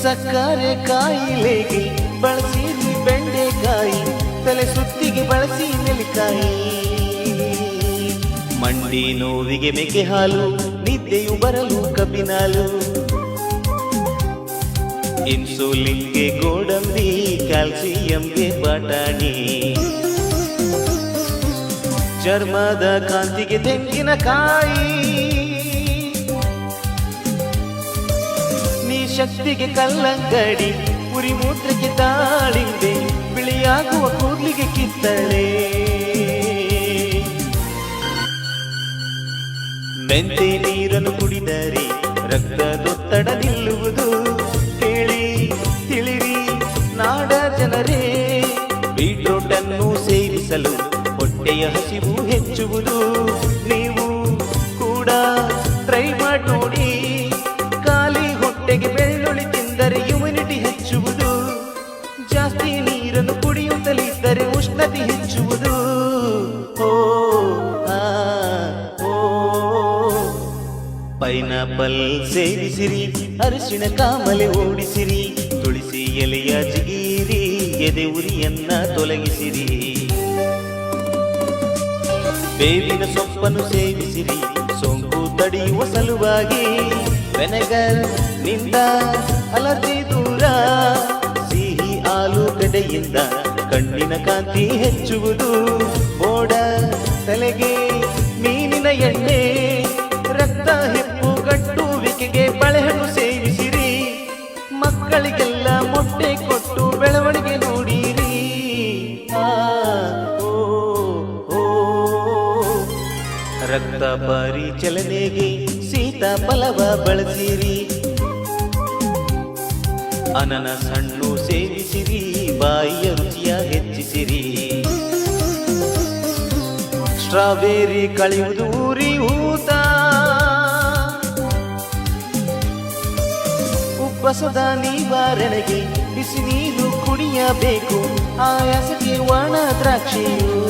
ಸಕ್ಕರೆ ಕಾಯಿಲೆಗೆ ಬಳಸಿರಿ ಬೆಂಡೆಕಾಯಿ, ತಲೆ ಸುತ್ತಿಗೆ ಬಳಸಿ ನೆಲ್ಲಿಕಾಯಿ. ಮಂಡಿ ನೋವಿಗೆ ಮೇಕೆ ಹಾಲು, ನಿದ್ದೆಯು ಬರಲು ಕಬ್ಬಿನಾಲು. ಇನ್ಸುಲಿನ್ಗೆ ಗೋಡಂಬಿ, ಕ್ಯಾಲ್ಸಿಯಂಗೆ ಬಟಾಣಿ. ಚರ್ಮದ ಕಾಂತಿಗೆ ತೆಂಗಿನಕಾಯಿ, ನೀ ಶಕ್ತಿಗೆ ಕಲ್ಲಂಗಡಿ, ಉರಿ ಮೂತ್ರಕ್ಕೆ ದಾಳಿಂಬೆ, ಬಿಳಿಯಾಗುವ ಕೂದಲಿಗೆ ಕಿತ್ತಳೆ. ಮೆಂತೆ ನೀರನ್ನು ಕುಡಿದರೆ ರಕ್ತದೊತ್ತಡ ನಿಲ್ಲುವುದು. ಕೇಳಿ ತಿಳಿರಿ ನಾಡ ಜನರೇ, ಬೀಟ್ರೂಟ್ ಅನ್ನು ಸೇವಿಸಲು ಹೊಟ್ಟೆಯ ಹಸಿವು ಹೆಚ್ಚುವುದು. ನೀವು ಕೂಡ ಟ್ರೈ ಮಾಡಿ ನೋಡಿ. ಖಾಲಿ ಹೊಟ್ಟೆಗೆ ಬೆಳ್ಳುಳ್ಳಿ ತಿಂದರೆ ಇಮ್ಯುನಿಟಿ ಹೆಚ್ಚುವುದು. ಜಾಸ್ತಿ ನೀರನ್ನು ಕುಡಿಯುತ್ತಲಿದ್ದರೆ ಉಷ್ಣತೆ ಹೆಚ್ಚುವುದು. ಪೈನಾಪಲ್ ಸೇವಿಸಿರಿ, ಅರಿಶಿಣ ಕಾಮಲೆ ಓಡಿಸಿರಿ, ತುಳಸಿ ಎಲೆಯ ಜಿಗಿರಿ, ಎದೆ ಉರಿಯನ್ನ ತೊಲಗಿಸಿರಿ. ಬೇವಿನ ಸೊಪ್ಪನ್ನು ಸೇವಿಸಿರಿ, ಸೋಂಕು ತಡೆಯುವ ಸಲುವಾಗಿ. ವೆನೆಗರ್ ನಿಂದ ಅಲರ್ಜಿ ದೂರ, ಸಿಹಿ ಆಲೂಗಡ್ಡೆಯಿಂದ ಕಣ್ಣಿನ ಕಾಂತಿ ಹೆಚ್ಚುವುದು. ಮೋಡ ತಲೆಗೆ ಮೀನಿನ ಎಣ್ಣೆ, ರಕ್ತ ಹೆಪ್ಪುಗಟ್ಟುವಿಕೆಗೆ ಬಳೆಹಣ್ಣು ಸೇವಿಸಿರಿ. ಮಕ್ಕಳಿಗೆಲ್ಲ ಮೊಟ್ಟೆ ಕೊಟ್ಟು ಬೆಳವಣಿಗೆ ನೋಡಿರಿ. ರಕ್ತ ಪರಿಚಲನೆಗೆ ಸೀತಾಫಲವ ಬಳಸಿರಿ. ಅನನಸ್ ಹಣ್ಣು ಸೇವಿಸಿರಿ, ಬಾಯಿಯ ರುಚಿಯ ಹೆಚ್ಚಿಸಿರಿ. ಸ್ಟ್ರಾಬೆರಿ ಕಳೆಯುವುದು ಉರಿ ಊತ. ಉಬ್ಬಸದ ನಿವಾರಣೆಗೆ ಬಿಸಿ ನೀರು ಕುಡಿಯಬೇಕು. ಆಯಾಸಕ್ಕೆ ಒಣ ದ್ರಾಕ್ಷಿಯು